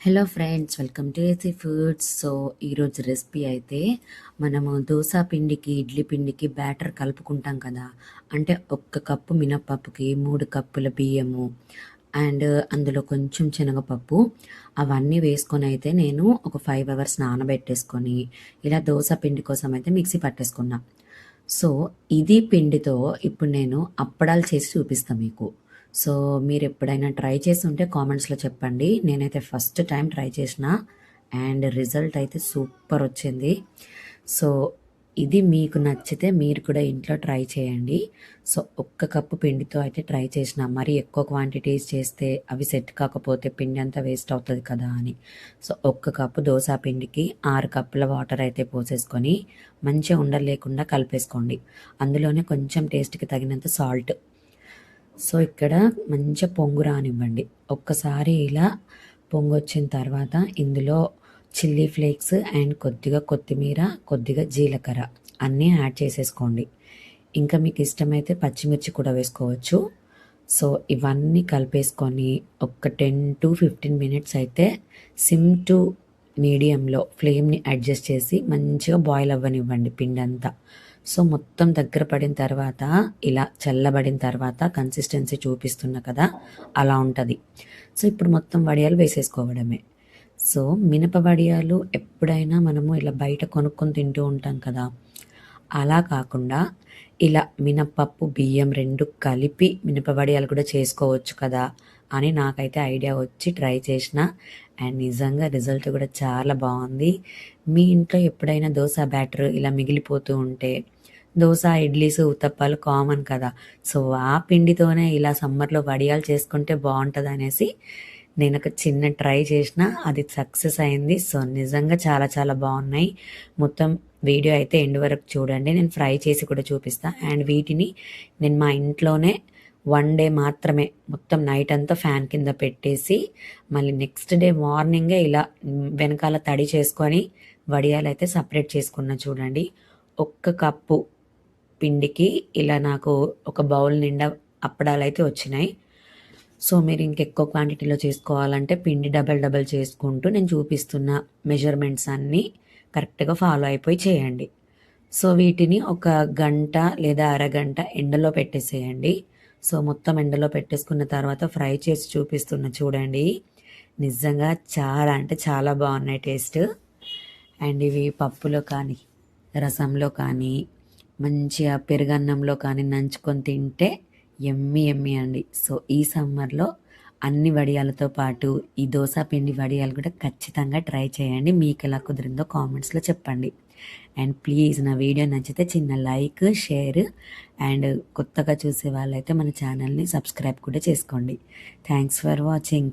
Hello friends, welcome to AC foods. So ఈరోజు recipe అయితే మనము దోశ పిండికి ఇడ్లీ పిండికి బ్యాటర్ కలుపుకుంటాం కదా. అంటే 1 కప్పు మినప్పప్పుకి 3 కప్పుల బియ్యము అండ్ అందులో కొంచెం శనగపప్పు అవన్నీ వేసుకొని అయితే నేను ఒక 5 అవర్స్ నానబెట్టేసుకొని ఇలా దోశ పిండి కోసం అయితే మిక్సీ పట్టేసుకున్నా. సో ఇది పిండితో ఇప్పుడు నేను అప్పడాలు చేసి చూపిస్తాను మీకు. సో మీరు ఎప్పుడైనా ట్రై చేసి ఉంటే కామెంట్స్లో చెప్పండి. నేనైతే ఫస్ట్ టైం ట్రై చేసిన అండ్ రిజల్ట్ అయితే సూపర్ వచ్చింది. సో ఇది మీకు నచ్చితే మీరు కూడా ఇంట్లో ట్రై చేయండి. సో 1 కప్పు పిండితో అయితే ట్రై చేసిన. మరి ఎక్కువ క్వాంటిటీస్ చేస్తే అవి సెట్ కాకపోతే పిండి అంతా వేస్ట్ అవుతుంది కదా అని. సో 1 కప్పు దోశ పిండికి 6 కప్పుల వాటర్ అయితే పోసేసుకొని మంచిగా ఉండలేకుండా కలిపేసుకోండి. అందులోనే కొంచెం టేస్ట్కి తగినంత సాల్ట్. సో ఇక్కడ మంచిగా పొంగు రానివ్వండి. ఒక్కసారి ఇలా పొంగు వచ్చిన తర్వాత ఇందులో చిల్లీ ఫ్లేక్స్ అండ్ కొద్దిగా కొత్తిమీర, కొద్దిగా జీలకర్ర అన్నీ యాడ్ చేసేసుకోండి. ఇంకా మీకు ఇష్టమైతే పచ్చిమిర్చి కూడా వేసుకోవచ్చు. సో ఇవన్నీ కలిపేసుకొని ఒక 10 to 15 మినిట్స్ అయితే సిమ్ టు మీడియంలో ఫ్లేమ్ని అడ్జస్ట్ చేసి మంచిగా బాయిల్ అవ్వనివ్వండి పిండి అంతా. సో మొత్తం దగ్గర పడిన తర్వాత ఇలా చల్లబడిన తర్వాత కన్సిస్టెన్సీ చూపిస్తున్నా కదా, అలా ఉంటుంది. సో ఇప్పుడు మొత్తం వడియాలు వేసేసుకోవడమే. సో మినప వడియాలు ఎప్పుడైనా మనము ఇలా బయట కొనుక్కొని తింటూ ఉంటాం కదా, అలా కాకుండా ఇలా మినపప్పు బియ్యం 2 కలిపి మినప వడియాలు కూడా చేసుకోవచ్చు కదా అని నాకైతే ఐడియా వచ్చి ట్రై చేసిన. అండ్ నిజంగా రిజల్ట్ కూడా చాలా బాగుంది. మీ ఇంట్లో ఎప్పుడైనా దోశ బ్యాటర్ ఇలా మిగిలిపోతూ ఉంటే, దోశ ఇడ్లీస్ ఉత్తప్పాలు కామన్ కదా, సో ఆ పిండితోనే ఇలా సమ్మర్లో వడియాలు చేసుకుంటే బాగుంటుంది అనేసి నేను ఒక చిన్న ట్రై చేసిన, అది సక్సెస్ అయింది. సో నిజంగా చాలా చాలా బాగున్నాయి. మొత్తం వీడియో అయితే ఎండ్ వరకు చూడండి, నేను ఫ్రై చేసి కూడా చూపిస్తాను. అండ్ వీటిని నేను మా ఇంట్లోనే 1 డే మాత్రమే మొత్తం నైట్ అంతా ఫ్యాన్ కింద పెట్టేసి మళ్ళీ నెక్స్ట్ డే మార్నింగే ఇలా వెనకాల తడి చేసుకొని వడియాలు అయితే సపరేట్ చేసుకున్నా. చూడండి, 1 కప్పు పిండికి ఇలా నాకు ఒక బౌల్ నిండా అప్పడాలు అయితే వచ్చినాయి. సో మీరు ఇంకెక్కువ క్వాంటిటీలో చేసుకోవాలంటే పిండి డబల్ చేసుకుంటూ నేను చూపిస్తున్న మెజర్మెంట్స్ అన్నీ కరెక్ట్గా ఫాలో అయిపోయి చేయండి. సో వీటిని ఒక గంట లేదా అరగంట ఎండలో పెట్టేసేయండి. సో మొత్తం ఎండలో పెట్టేసుకున్న తర్వాత ఫ్రై చేసి చూపిస్తున్న చూడండి, నిజంగా చాలా అంటే చాలా బాగున్నాయి టేస్ట్. అండ్ ఇవి పప్పులో కానీ రసంలో కానీ మంచిగా పెరుగన్నంలో కానీ నంచుకొని తింటే ఎమ్మి ఎమ్మి అండి. సో ఈ సమ్మర్లో అన్ని వడియాలతో పాటు ఈ దోశ పిండి వడియాలు కూడా ఖచ్చితంగా ట్రై చేయండి. మీకు ఎలా కుదిరిందో కామెంట్స్లో చెప్పండి. అండ్ ప్లీజ్ నా వీడియో నచ్చితే చిన్న లైక్, షేర్ అండ్ కొత్తగా చూసే వాళ్ళైతే మన ఛానల్ని సబ్స్క్రైబ్ కూడా చేసుకోండి. Thanks for watching.